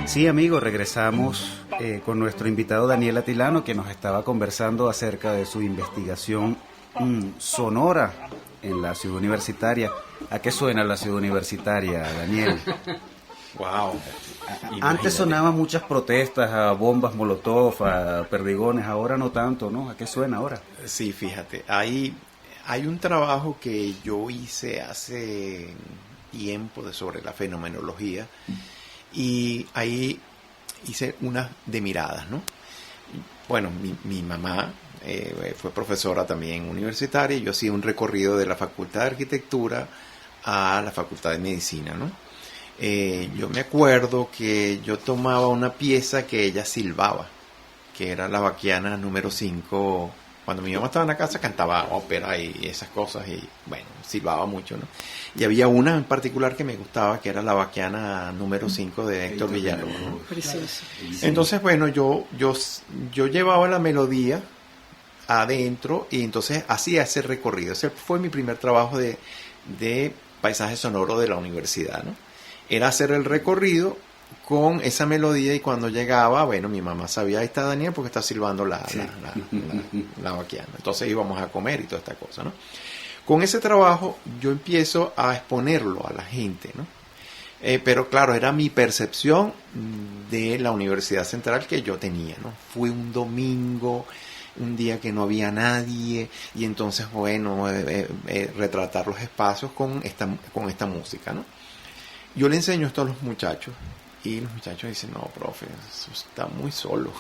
Sí, amigos, regresamos con nuestro invitado Daniel Atilano, que nos estaba conversando acerca de su investigación sonora en la ciudad universitaria. ¿A qué suena la ciudad universitaria, Daniel? Wow. Antes sonaban muchas protestas, a bombas molotov, a perdigones, ahora no tanto, ¿no? ¿A qué suena ahora? Sí, fíjate, hay un trabajo que yo hice hace tiempo sobre la fenomenología y ahí hice unas de miradas, ¿no? Bueno, mi mamá fue profesora también universitaria y yo hacía un recorrido de la Facultad de Arquitectura a la Facultad de Medicina, ¿no? Yo me acuerdo que yo tomaba una pieza que ella silbaba, que era la Bachiana número 5. Cuando mi mamá estaba en la casa cantaba ópera y esas cosas y bueno, silbaba mucho, ¿no? Y había una en particular que me gustaba, que era la Bachiana número 5 de Héctor Villalobos, ¿no? Precioso. Entonces, bueno, yo llevaba la melodía adentro y entonces hacía ese recorrido. Ese fue mi primer trabajo de paisaje sonoro de la universidad, ¿no? Era hacer el recorrido con esa melodía y cuando llegaba, bueno, mi mamá sabía, ahí está Daniel porque está silbando la Bachiana. Entonces íbamos a comer y toda esta cosa, ¿no? Con ese trabajo yo empiezo a exponerlo a la gente, ¿no? Pero claro, era mi percepción de la Universidad Central que yo tenía, ¿no? Fue un domingo, un día que no había nadie y entonces, bueno, retratar los espacios con esta música, ¿no? Yo le enseño esto a los muchachos y los muchachos dicen, no, profe, eso está muy solo.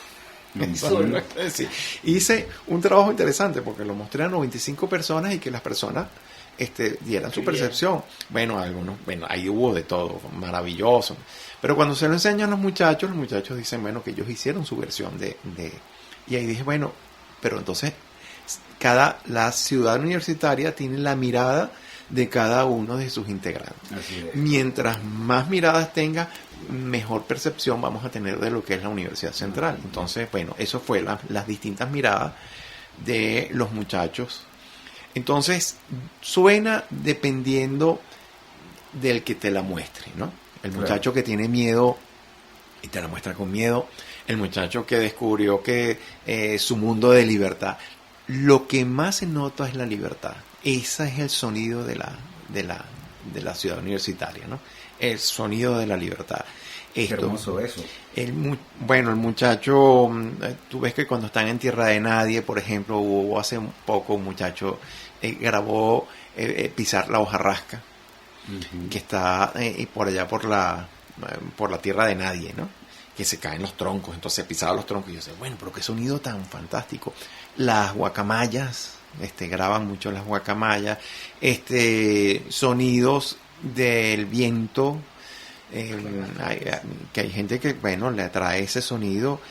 Sí. Hice un trabajo interesante porque lo mostré a 95 personas y que las personas dieran su percepción. Bueno, ahí hubo de todo, maravilloso. Pero cuando se lo enseñan a los muchachos dicen, bueno, que ellos hicieron su versión y ahí dije, bueno, pero entonces la ciudad universitaria tiene la mirada de cada uno de sus integrantes. Mientras más miradas tenga, mejor percepción vamos a tener de lo que es la Universidad Central. Entonces, bueno, eso fue las distintas miradas de los muchachos. Entonces, suena dependiendo del que te la muestre, ¿no? El muchacho que tiene miedo y te la muestra con miedo, el muchacho que descubrió que su mundo de libertad. Lo que más se nota es la libertad. Ese es el sonido de la ciudad universitaria, ¿no? El sonido de la libertad. Qué hermoso eso. El muchacho, tú ves que cuando están en Tierra de Nadie, por ejemplo, hubo hace un poco un muchacho grabó Pisar la hojarasca, que está por allá por la Tierra de Nadie, ¿no? Que se caen los troncos, entonces pisaba los troncos y yo decía, bueno, pero qué sonido tan fantástico. Las guacamayas, graban mucho las guacamayas, sonidos del viento, que hay gente que, bueno, le atrae ese sonido,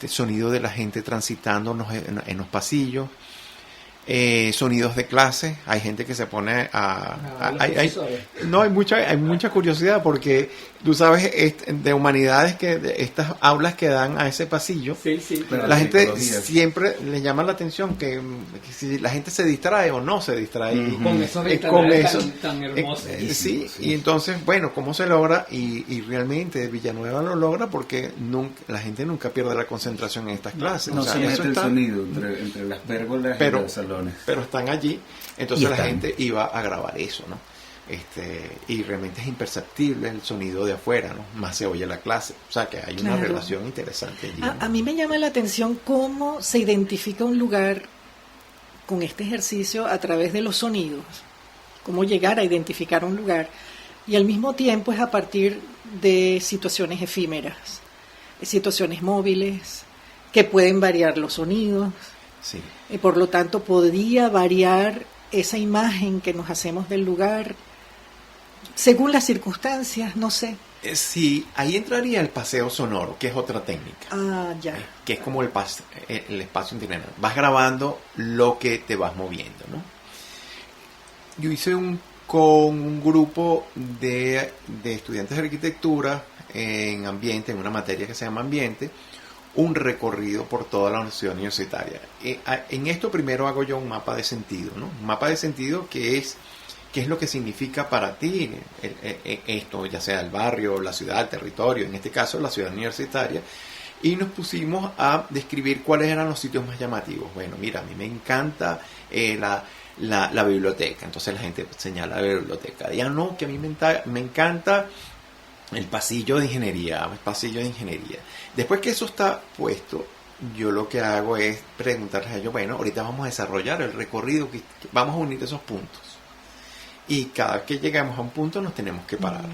sonido de la gente transitando en los pasillos, sonidos de clase. Hay gente que se pone hay mucha curiosidad porque tú sabes de humanidades de estas aulas que dan a ese pasillo, la gente siempre le llama la atención que si la gente se distrae o no se distrae con eso tan hermoso. Sí, y entonces, bueno, ¿cómo se logra? Y realmente Villanueva lo logra porque la gente nunca pierde la concentración en estas clases. No se mete el sonido entre las pérgolas y los salones. Pero están allí, entonces la gente iba a grabar eso, ¿no? Y realmente es imperceptible el sonido de afuera, ¿no? Más se oye la clase, o sea que hay una relación interesante allí, ¿no? A mí me llama la atención cómo se identifica un lugar con este ejercicio a través de los sonidos, cómo llegar a identificar un lugar y al mismo tiempo es a partir de situaciones efímeras, situaciones móviles que pueden variar los sonidos. Sí. Y por lo tanto podría variar esa imagen que nos hacemos del lugar según las circunstancias, no sé. Sí, ahí entraría el paseo sonoro, que es otra técnica. Ya. Que es como el espacio itinerante. Vas grabando lo que te vas moviendo, ¿no? Yo hice con un grupo de estudiantes de arquitectura en una materia que se llama ambiente, un recorrido por toda la ciudad universitaria. En esto primero hago yo un mapa de sentido, ¿no? Un mapa de sentido que es qué es lo que significa para ti esto, ya sea el barrio, la ciudad, el territorio, en este caso la ciudad universitaria, y nos pusimos a describir cuáles eran los sitios más llamativos. Bueno, mira, a mí me encanta la biblioteca, entonces la gente señala la biblioteca. Ya no, que a mí me encanta el pasillo de ingeniería, Después que eso está puesto, yo lo que hago es preguntarles a ellos, bueno, ahorita vamos a desarrollar el recorrido, vamos a unir esos puntos. Y cada vez que llegamos a un punto nos tenemos que parar.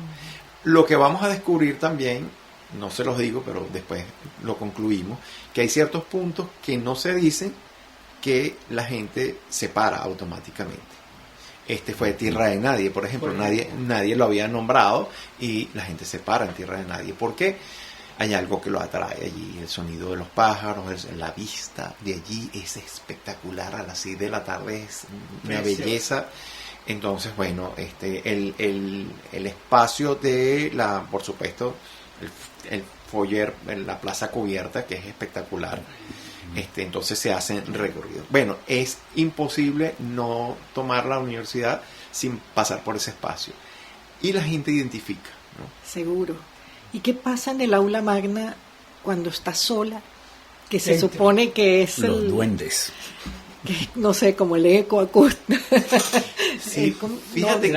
Lo que vamos a descubrir también, no se los digo, pero después lo concluimos, que hay ciertos puntos que no se dicen que la gente se para automáticamente. Este fue Tierra de Nadie, por ejemplo, nadie lo había nombrado y la gente se para en Tierra de Nadie. ¿Por qué? Hay algo que lo atrae allí, el sonido de los pájaros, la vista de allí es espectacular, a las 6 de la tarde es una belleza. Entonces, bueno, el espacio de por supuesto, el foyer, la plaza cubierta, que es espectacular. Entonces se hacen recorridos. Bueno, es imposible no tomar la universidad sin pasar por ese espacio. Y la gente identifica, ¿no? Seguro. ¿Y qué pasa en el aula magna cuando está sola? Que se supone que es los duendes. No sé, como el eco acústico. Sí, fíjate.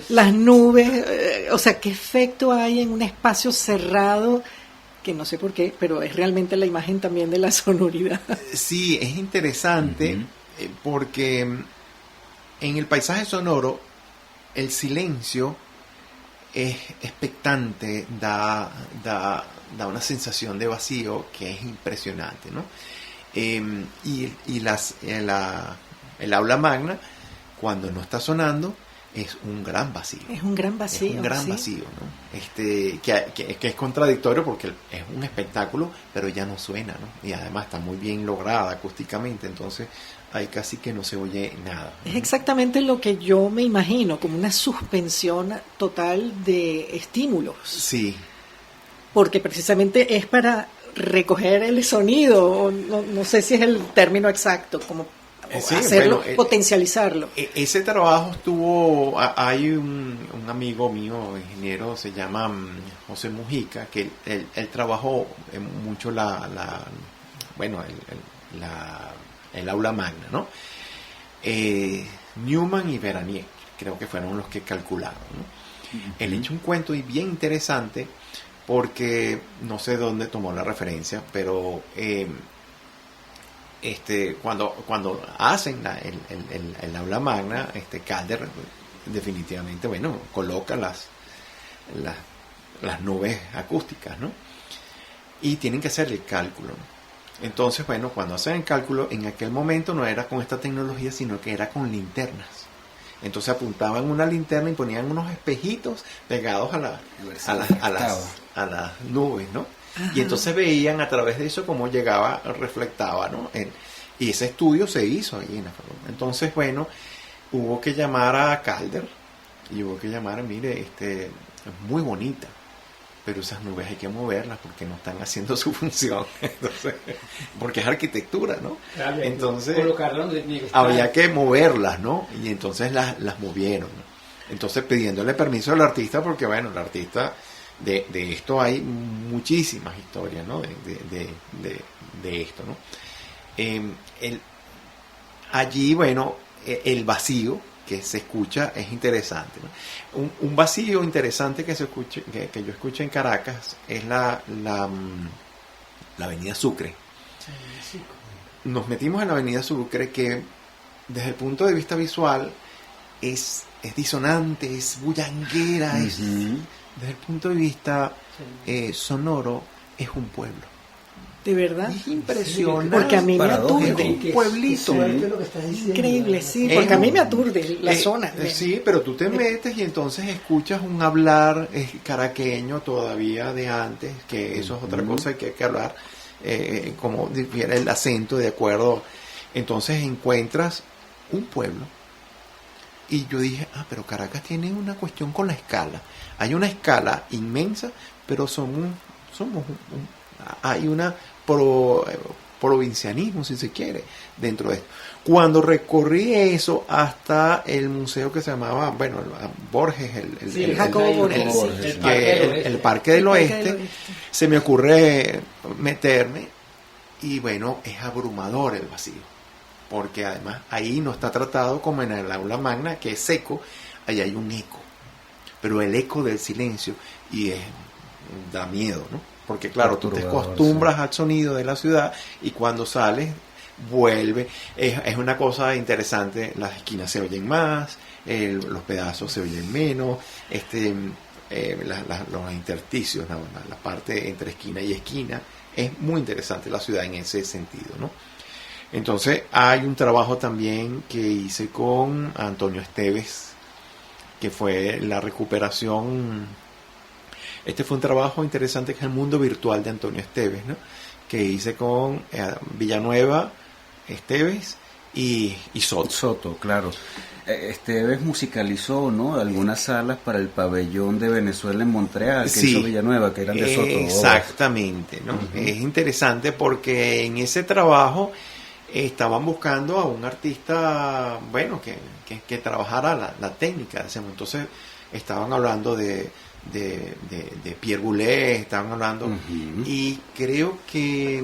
Las nubes. O sea, ¿qué efecto hay en un espacio cerrado? Que no sé por qué, pero es realmente la imagen también de la sonoridad. Sí, es interesante porque en el paisaje sonoro el silencio es expectante, da una sensación de vacío que es impresionante, ¿no? Y el aula magna, cuando no está sonando, es un gran vacío. Es un gran vacío. Es un gran vacío, ¿no? Que es contradictorio porque es un espectáculo, pero ya no suena, ¿no? Y además está muy bien lograda acústicamente, entonces ahí casi que no se oye nada, ¿no? Es exactamente lo que yo me imagino, como una suspensión total de estímulos. Sí. Porque precisamente es para recoger el sonido, o no sé si es el término exacto, como sí, hacerlo, bueno, potencializarlo. Ese trabajo hay un amigo mío, ingeniero, se llama José Mujica, que él trabajó mucho el aula magna, ¿no? Newman y Veranier, creo que fueron los que calcularon, ¿no? Él echó un cuento y bien interesante, porque no sé dónde tomó la referencia, pero cuando hacen el aula magna, Calder definitivamente, bueno, coloca las nubes acústicas, ¿no? Y tienen que hacer el cálculo, ¿no? Entonces, bueno, cuando hacen el cálculo, en aquel momento no era con esta tecnología, sino que era con linternas. Entonces apuntaban una linterna y ponían unos espejitos pegados a las nubes, ¿no? Ajá. Y entonces veían a través de eso cómo reflectaba, ¿no? Y ese estudio se hizo ahí en la facultad. Entonces, bueno, hubo que llamar a Calder y hubo que llamar, mire, es muy bonita, pero esas nubes hay que moverlas porque no están haciendo su función. Entonces, porque es arquitectura, ¿no? Claro, entonces había que moverlas, ¿no? Y entonces las movieron, ¿no? Entonces pidiéndole permiso al artista, porque bueno, el artista de esto hay muchísimas historias, ¿no? De esto, ¿no? Allí, bueno, el vacío que se escucha es interesante, ¿no? Un vacío interesante que se escuche, que yo escucho en Caracas, es la avenida Sucre. Nos metimos en la avenida Sucre, que desde el punto de vista visual es disonante, es bullanguera, desde el punto de vista sonoro es un pueblo. ¿De verdad? Es impresionante. Porque a mí me aturde. Un pueblito. Increíble, sí. Porque a mí me aturde la zona. Sí, pero tú te metes y entonces escuchas un hablar caraqueño todavía de antes, que eso es otra cosa que hay que hablar, como difiere el acento de acuerdo. Entonces encuentras un pueblo. Y yo dije, pero Caracas tiene una cuestión con la escala. Hay una escala inmensa, pero hay una provincianismo, si se quiere, dentro de esto. Cuando recorrí eso hasta el museo que se llamaba, bueno, Borges, el Jacobo Borges, el Parque del Oeste, se me ocurre meterme y bueno, es abrumador el vacío, porque además ahí no está tratado como en el aula magna, que es seco, ahí hay un eco, pero el eco del silencio da miedo, ¿no? Porque claro, tú te acostumbras al sonido de la ciudad y cuando sales vuelve, es una cosa interesante, las esquinas se oyen más, los pedazos se oyen menos, los intersticios, la parte entre esquina y esquina, es muy interesante la ciudad en ese sentido, ¿no? Entonces hay un trabajo también que hice con Antonio Esteves, que fue la recuperación. Este fue un trabajo interesante, que es el mundo virtual de Antonio Esteves, ¿no? Que hice con Villanueva, Esteves y Soto. Soto, claro. Esteves musicalizó, ¿no?, algunas salas para el pabellón de Venezuela en Montreal, que hizo Villanueva, que eran de Soto. Exactamente, ¿no? Uh-huh. Es interesante porque en ese trabajo estaban buscando a un artista, bueno, que trabajara la técnica de ese momento. Entonces estaban hablando de Pierre Boulez, estaban hablando, uh-huh. Y creo que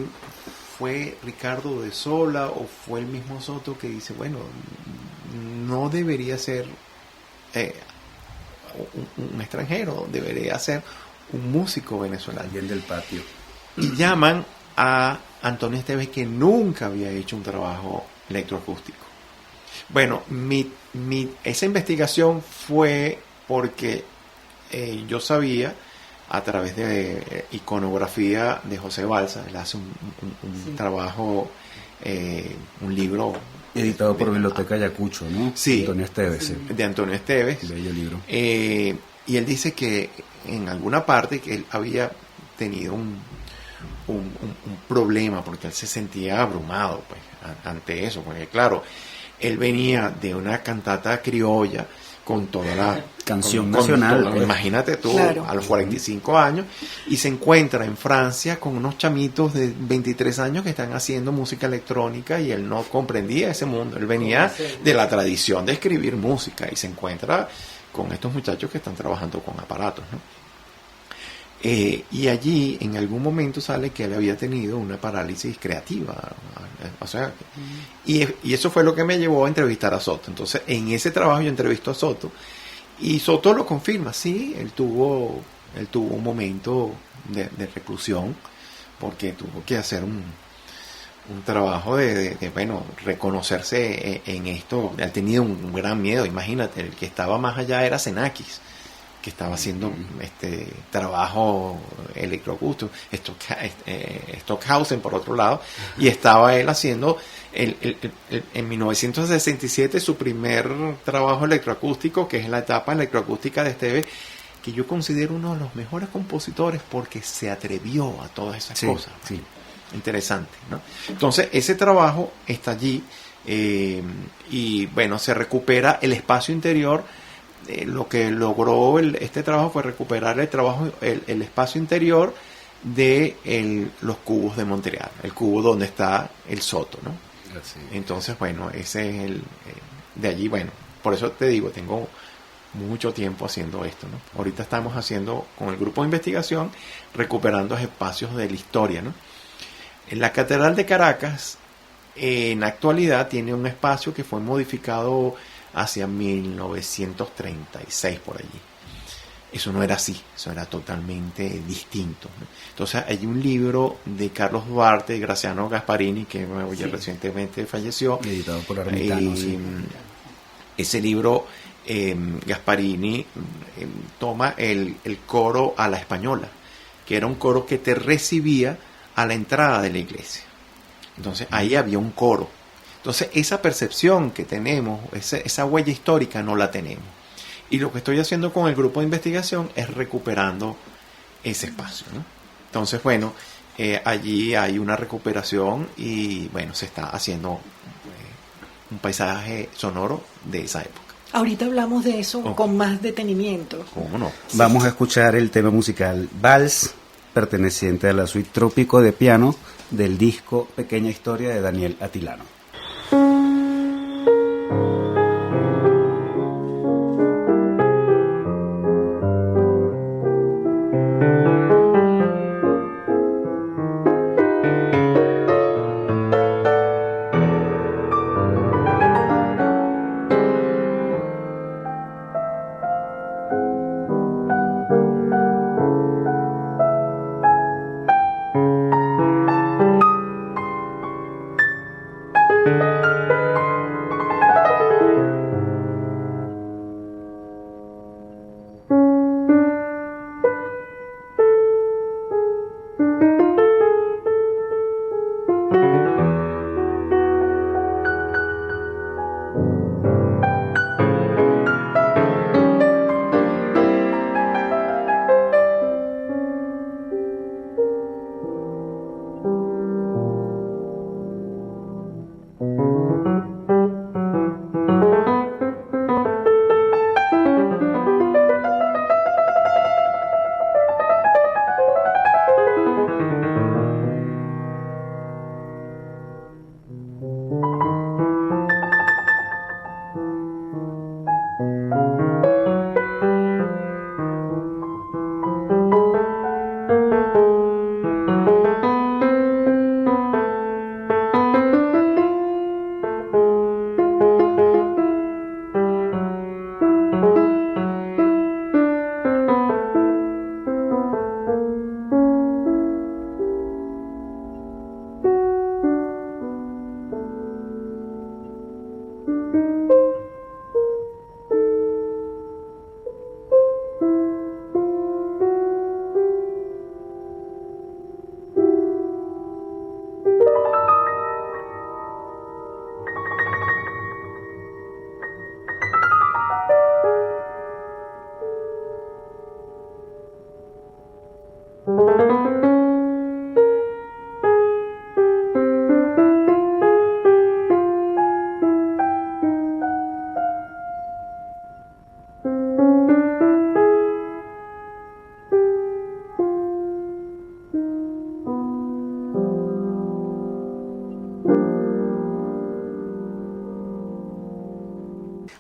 fue Ricardo de Sola o fue el mismo Soto que dice, bueno, no debería ser un extranjero, debería ser un músico venezolano. Alguien del patio. Y llaman a Antonio Esteves, que nunca había hecho un trabajo electroacústico. Bueno, esa investigación fue porque yo sabía, a través de iconografía de José Balsa, él hace un trabajo, un libro editado por Biblioteca Ayacucho, ¿no? Sí, Antonio Esteves, sí. De Antonio Esteves. Bello libro. Y él dice que en alguna parte que él había tenido un problema, porque él se sentía abrumado, pues, ante eso, porque claro, él venía de una cantata criolla con toda la canción nacional, pues. Imagínate tú, claro, a los 45 años, y se encuentra en Francia con unos chamitos de 23 años que están haciendo música electrónica, y él no comprendía ese mundo. Él venía de la tradición de escribir música y se encuentra con estos muchachos que están trabajando con aparatos, ¿no? Y allí en algún momento sale que él había tenido una parálisis creativa, o sea, y eso fue lo que me llevó a entrevistar a Soto. Entonces en ese trabajo yo entrevisto a Soto y Soto lo confirma. Sí, él tuvo un momento de reclusión, porque tuvo que hacer un trabajo de reconocerse en esto. Él tenía un gran miedo. Imagínate, el que estaba más allá era Xenakis, que estaba haciendo trabajo electroacústico, Stockhausen por otro lado, y estaba él haciendo en 1967 su primer trabajo electroacústico, que es la etapa electroacústica de Esteves, que yo considero uno de los mejores compositores porque se atrevió a todas esas cosas. Sí. Interesante, ¿no? Entonces ese trabajo está allí, y bueno, se recupera el espacio interior. Lo que logró este trabajo fue recuperar el espacio interior de los cubos de Montreal, el cubo donde está el Soto, ¿no? Sí. Entonces, bueno, ese es de allí, bueno, por eso te digo, tengo mucho tiempo haciendo esto, ¿no? Ahorita estamos haciendo con el grupo de investigación, recuperando espacios de la historia, ¿no? En la Catedral de Caracas, en la actualidad, tiene un espacio que fue modificado hacia 1936 por allí. Eso no era así, eso era totalmente distinto, ¿no? Entonces hay un libro de Carlos Duarte y Graciano Gasparini, que recientemente falleció, editado por Ermitano. Ese libro, Gasparini toma el coro a la española, que era un coro que te recibía a la entrada de la iglesia. Entonces ahí había un coro. Entonces esa percepción que tenemos, esa huella histórica, no la tenemos. Y lo que estoy haciendo con el grupo de investigación es recuperando ese espacio, ¿no? Entonces, bueno, allí hay una recuperación y, bueno, se está haciendo un paisaje sonoro de esa época. Ahorita hablamos de eso con más detenimiento. ¿Cómo no? Vamos a escuchar el tema musical Vals perteneciente a la suite Trópico de piano del disco Pequeña Historia de Daniel Atilano.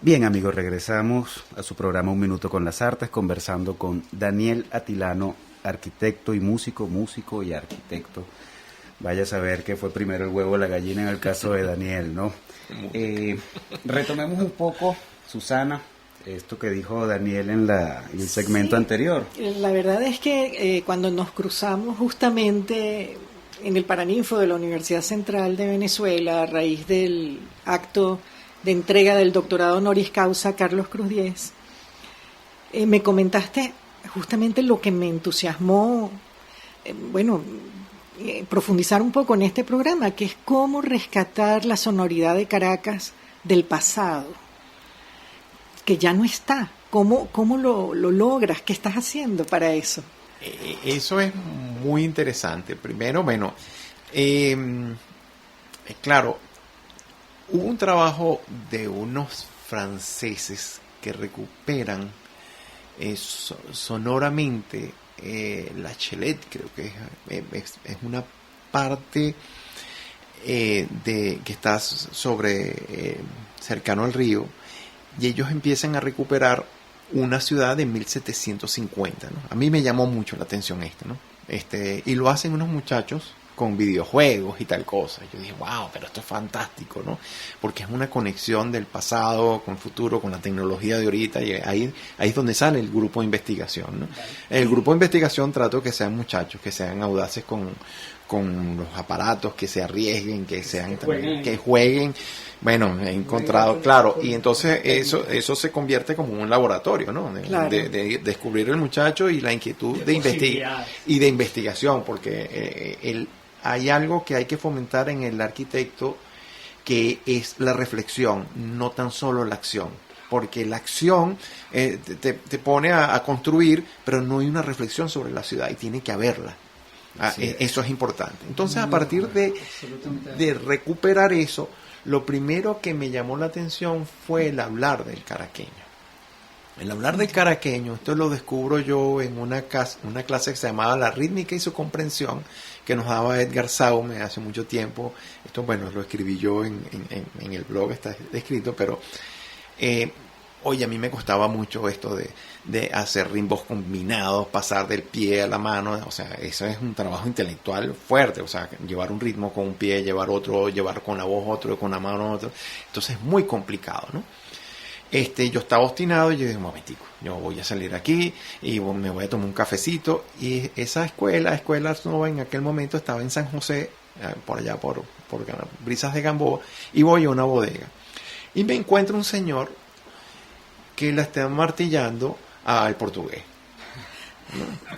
Bien, amigos, regresamos a su programa Un Minuto con las Artes, conversando con Daniel Atilano, arquitecto y músico y arquitecto. Vaya a saber qué fue primero el huevo o la gallina en el caso de Daniel, ¿no? Retomemos un poco, Susana, esto que dijo Daniel en el segmento anterior. La verdad es que cuando nos cruzamos justamente en el Paraninfo de la Universidad Central de Venezuela, a raíz del acto de entrega del doctorado honoris causa Carlos Cruz Diez, me comentaste justamente lo que me entusiasmó, profundizar un poco en este programa, que es cómo rescatar la sonoridad de Caracas del pasado, que ya no está. ¿Cómo lo logras? ¿Qué estás haciendo para eso? Eso es muy interesante. Primero, claro, hubo un trabajo de unos franceses que recuperan sonoramente la Chelet, creo que es una parte que está cercano al río, y ellos empiezan a recuperar una ciudad de 1750, ¿no? A mí me llamó mucho la atención ¿no? Y lo hacen unos muchachos con videojuegos y tal cosa. Yo dije, wow, pero esto es fantástico, ¿no? Porque es una conexión del pasado con el futuro, con la tecnología de ahorita, y ahí es donde sale el grupo de investigación, ¿no? El grupo de investigación trato que sean muchachos, que sean audaces con los aparatos, que se arriesguen, que jueguen. Bueno, he encontrado, claro, y entonces eso se convierte como un laboratorio, ¿no? De descubrir el muchacho y la inquietud de investigación, porque hay algo que hay que fomentar en el arquitecto, que es la reflexión, no tan solo la acción. Porque la acción te pone a construir, pero no hay una reflexión sobre la ciudad, y tiene que haberla. Eso es importante. Entonces, a partir de recuperar eso, lo primero que me llamó la atención fue el hablar del caraqueño. El hablar del caraqueño, esto lo descubro yo en una clase que se llamaba La rítmica y su comprensión, que nos daba Edgar Saume hace mucho tiempo. Esto, bueno, lo escribí yo en el blog, está escrito, pero oye, a mí me costaba mucho esto de hacer rimbos combinados, pasar del pie a la mano, o sea, eso es un trabajo intelectual fuerte, o sea, llevar un ritmo con un pie, llevar otro, llevar con la voz otro, con la mano otro, entonces es muy complicado, ¿no? Yo estaba obstinado y yo dije, un momentico, yo voy a salir aquí y me voy a tomar un cafecito. Y esa escuela Nova, en aquel momento estaba en San José, por allá por Brisas de Gamboa, y voy a una bodega. Y me encuentro un señor que la está martillando al portugués.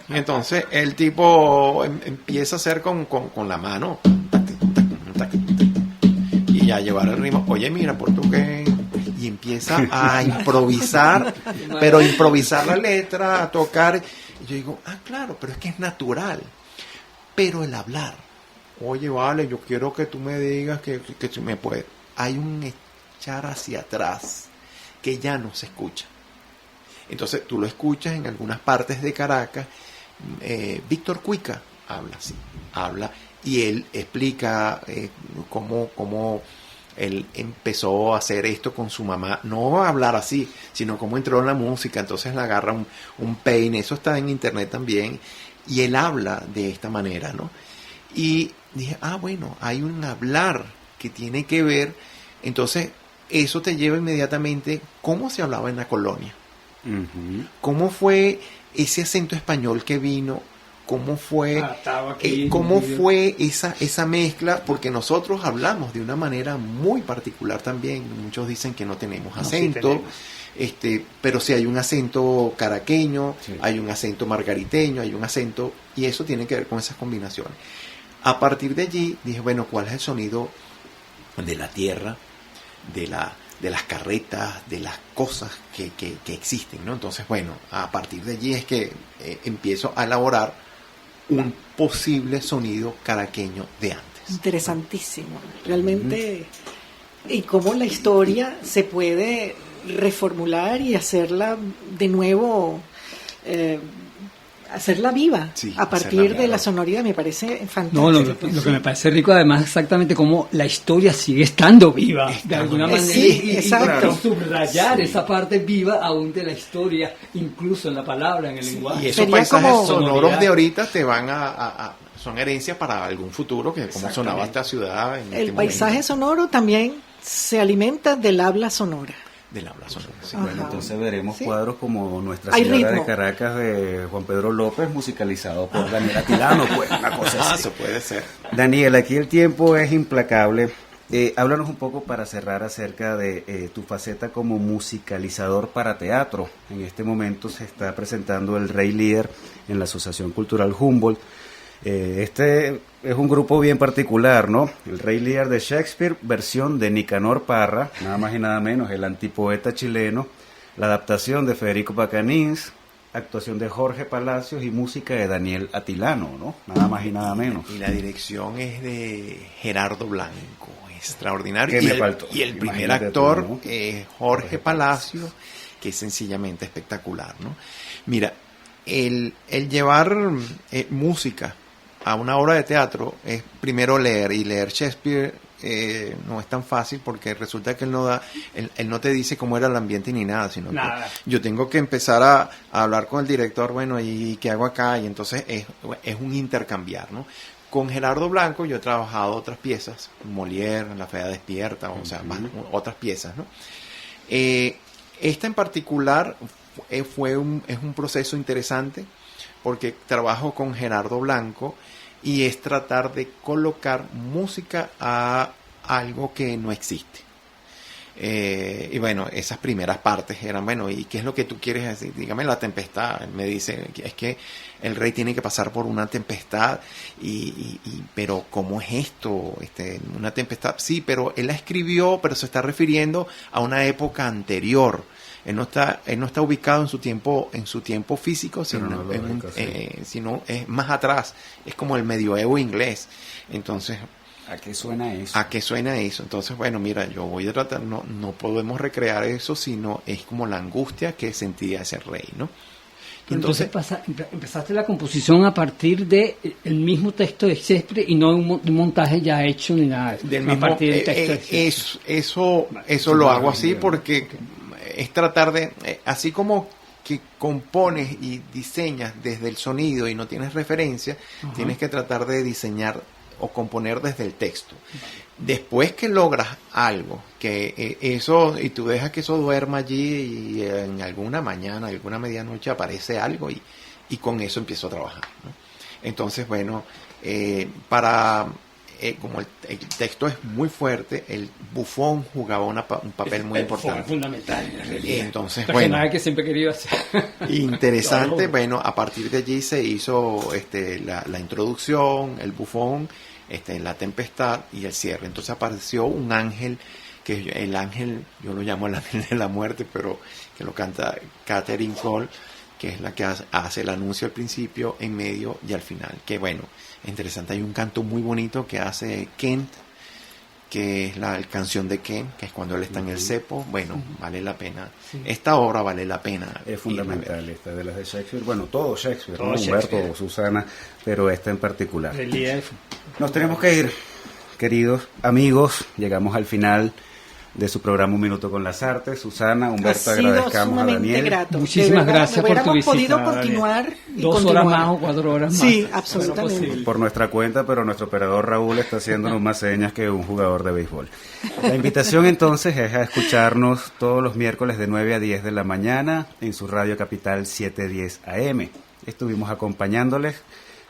Y entonces el tipo empieza a hacer con la mano y a llevar el ritmo. Oye, mira, portugués. Y empieza a improvisar, pero improvisar la letra, a tocar. Y yo digo, claro, pero es que es natural. Pero el hablar, oye, vale, yo quiero que tú me digas que me puede. Hay un echar hacia atrás que ya no se escucha. Entonces tú lo escuchas en algunas partes de Caracas. Víctor Cuica habla así, habla y él explica cómo él empezó a hacer esto con su mamá, no a hablar así, sino cómo entró en la música, entonces le agarra un peine, eso está en internet también, y él habla de esta manera, ¿no? Y dije, bueno, hay un hablar que tiene que ver, entonces eso te lleva inmediatamente cómo se hablaba en la colonia, cómo fue ese acento español que vino, cómo fue esa mezcla, porque nosotros hablamos de una manera muy particular también. Muchos dicen que no tenemos acento, sí tenemos. Pero sí hay un acento caraqueño, sí, hay un acento margariteño, hay un acento, y eso tiene que ver con esas combinaciones. A partir de allí dije, bueno, ¿cuál es el sonido de la tierra, de las carretas, de las cosas que existen, ¿no? Entonces, bueno, a partir de allí es que empiezo a elaborar un posible sonido caraqueño de antes. Interesantísimo, realmente, y cómo la historia se puede reformular y hacerla de nuevo, hacerla viva, sí, a partir de la sonoridad, me parece fantástico. Lo que me parece rico además exactamente cómo la historia sigue estando viva, de alguna manera, sí, exacto. Y subrayar esa parte viva aún de la historia, incluso en la palabra, en el lenguaje. Y esos paisajes sonoros de ahorita te van son herencias para algún futuro, que como sonaba esta ciudad en el paisaje sonoro también se alimenta del habla sonora. Del habla sonora. Sí. Bueno, entonces veremos cuadros como Nuestra Señora de Caracas de Juan Pedro López, musicalizado por Daniel Atilano, pues una cosa así. Eso puede ser. Daniel, aquí el tiempo es implacable. Háblanos un poco para cerrar acerca de tu faceta como musicalizador para teatro. En este momento se está presentando El Rey Lear en la Asociación Cultural Humboldt. Este es un grupo bien particular, ¿no? El Rey Lear de Shakespeare, versión de Nicanor Parra, nada más y nada menos, el antipoeta chileno, la adaptación de Federico Pacanins, actuación de Jorge Palacios y música de Daniel Atilano, ¿no? Nada más y nada menos. Y la dirección es de Gerardo Blanco, extraordinario. ¿Qué me faltó? Y el primer actor es Jorge Palacios, que es sencillamente espectacular, ¿no? Mira, el llevar música a una obra de teatro es primero leer, y leer Shakespeare no es tan fácil, porque resulta que él no te dice cómo era el ambiente ni nada, sino que yo tengo que empezar a hablar con el director, bueno, ¿y qué hago acá? Y entonces es un intercambiar, ¿no? Con Gerardo Blanco yo he trabajado otras piezas, Molière, La Fea Despierta, o sea, otras piezas, ¿no? Esta en particular es un proceso interesante, porque trabajo con Gerardo Blanco y es tratar de colocar música a algo que no existe. Y bueno, esas primeras partes eran, bueno, ¿y qué es lo que tú quieres decir? Dígame la tempestad. Me dice, es que el rey tiene que pasar por una tempestad, pero ¿cómo es esto? Una tempestad, sí, pero él la escribió, pero se está refiriendo a una época anterior. Él no está ubicado en su tiempo físico, sino es más atrás. Es como el medioevo inglés. Entonces, ¿A qué suena eso? ¿A qué suena eso? Entonces, bueno, mira, yo voy a tratar, no podemos recrear eso, sino es como la angustia que sentía ese rey, ¿no? Entonces empezaste la composición a partir de el mismo texto de Shakespeare y no un montaje ya hecho ni nada. Del mismo, a partir del texto de Shakespeare. Eso lo hago así porque es tratar de, así como que compones y diseñas desde el sonido y no tienes referencia, tienes que tratar de diseñar o componer desde el texto. Después que logras algo, que eso, y tú dejas que eso duerma allí y en alguna mañana, alguna medianoche aparece algo y con eso empiezo a trabajar, ¿no? Entonces, bueno, como el texto es muy fuerte, el bufón jugaba un papel muy importante. Fundamental. Entonces, Personaje bueno, que siempre he querido hacer. interesante. Bueno, a partir de allí se hizo la introducción, el bufón, la tempestad y el cierre. Entonces apareció un ángel, que el ángel, yo lo llamo el ángel de la muerte, pero que lo canta Catherine Cole, que es la que hace el anuncio al principio, en medio y al final. Que bueno, interesante. Hay un canto muy bonito que hace Kent, que es la canción de Kent, que es cuando él está en el cepo. Bueno, vale la pena. Sí. Esta obra vale la pena. Es fundamental, esta de las de Shakespeare. Bueno, todo Shakespeare, todo, ¿no? Shakespeare. Humberto, Susana, pero esta en particular. Relief. Nos tenemos que ir, queridos amigos. Llegamos al final de su programa Un Minuto con las Artes. Susana, Humberto, agradezcamos a Daniel. Grato. Muchísimas gracias por tu visita. Podido continuar. Y 2 horas más o 4 horas más. Sí, absolutamente. Por nuestra cuenta, pero nuestro operador Raúl está haciéndonos más señas que un jugador de béisbol. La invitación entonces es a escucharnos todos los miércoles de 9 a 10 de la mañana en su Radio Capital 710 AM. Estuvimos acompañándoles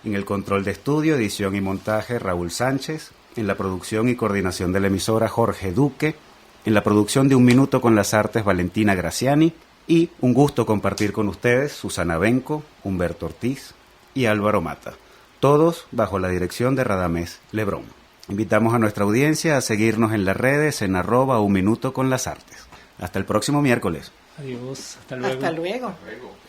en el control de estudio, edición y montaje Raúl Sánchez, en la producción y coordinación de la emisora Jorge Duque, en la producción de Un Minuto con las Artes, Valentina Graciani, y un gusto compartir con ustedes Susana Benco, Humberto Ortiz y Álvaro Mata, todos bajo la dirección de Radamés Lebrón. Invitamos a nuestra audiencia a seguirnos en las redes en @Un Minuto con las Artes. Hasta el próximo miércoles. Adiós, hasta luego. Hasta luego. Hasta luego.